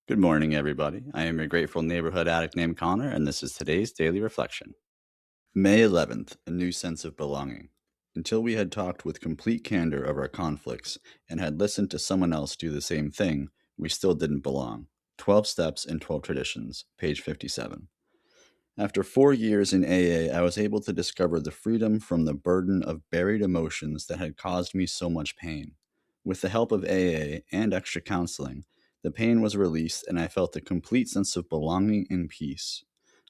Good morning, everybody. I am your grateful neighborhood addict named Connor, and this is today's daily reflection. May 11th, a new sense of belonging. Until we had talked with complete candor of our conflicts and had listened to someone else do the same thing, we still didn't belong. 12 Steps and 12 Traditions, page 57. After 4 years in AA, I was able to discover the freedom from the burden of buried emotions that had caused me so much pain. With the help of AA and extra counseling, the pain was released and I felt a complete sense of belonging and peace.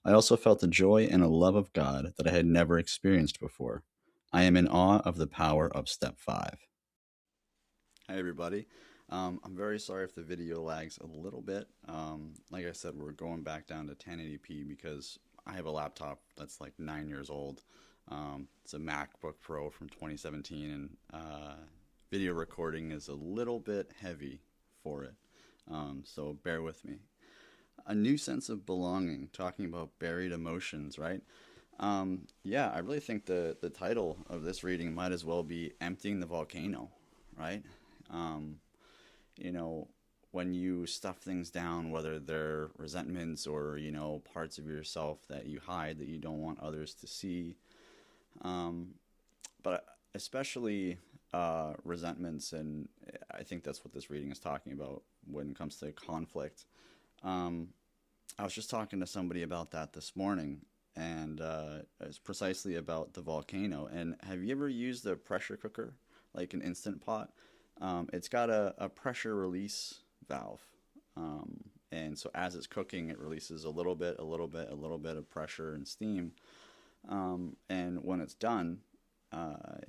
I also felt a joy and a love of God that I had never experienced before. I am in awe of the power of step 5. Hi, everybody. I'm very sorry if the video lags a little bit. Like I said, we're going back down to 1080p because I have a laptop that's like 9 years old. It's a MacBook Pro from 2017, and video recording is a little bit heavy for it. So bear with me. A new sense of belonging, talking about buried emotions, right? Yeah, I really think the title of this reading might as well be Emptying the Volcano, right? Um, you know, when you stuff things down, whether they're resentments or, parts of yourself that you hide that you don't want others to see. Um, but especially resentments, and I think that's what this reading is talking about when it comes to conflict. Um, I was just talking to somebody about that this morning, and it's precisely about the volcano. And have you ever used a pressure cooker, like an instant pot? It's got a pressure release valve. And so as it's cooking, it releases a little bit, a little bit, a little bit of pressure and steam. And when it's done,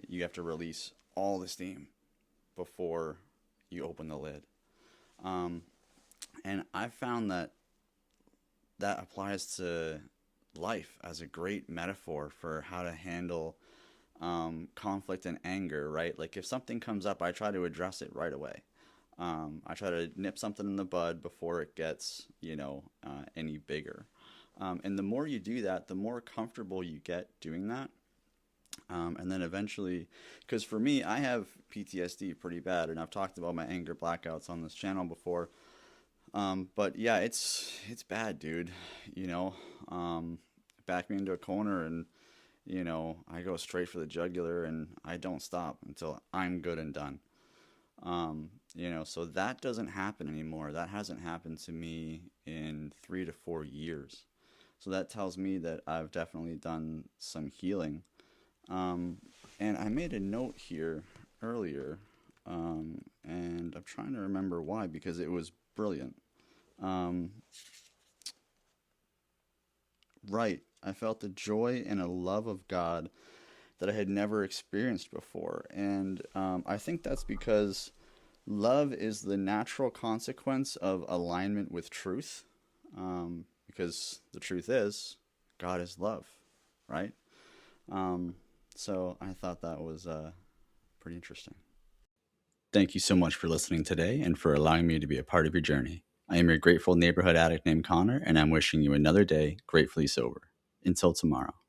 you have to release all the steam before you open the lid. Um, and I found that applies to life as a great metaphor for how to handle conflict and anger, right? Like if something comes up, I try to address it right away. I try to nip something in the bud before it gets, any bigger. And the more you do that, the more comfortable you get doing that. And then eventually, because for me, I have PTSD pretty bad, and I've talked about my anger blackouts on this channel before. But yeah, it's bad, dude. You know, back me into a corner, and I go straight for the jugular, and I don't stop until I'm good and done. So that doesn't happen anymore. That hasn't happened to me in 3 to 4 years. So that tells me that I've definitely done some healing. And I made a note here earlier, and I'm trying to remember why because it was brilliant. Um, right, I felt a joy and a love of God that I had never experienced before. And I think that's because love is the natural consequence of alignment with truth. Because the truth is, God is love, right? So I thought that was pretty interesting. Thank you so much for listening today and for allowing me to be a part of your journey. I am your grateful neighborhood addict named Connor, and I'm wishing you another day gratefully sober. Until tomorrow.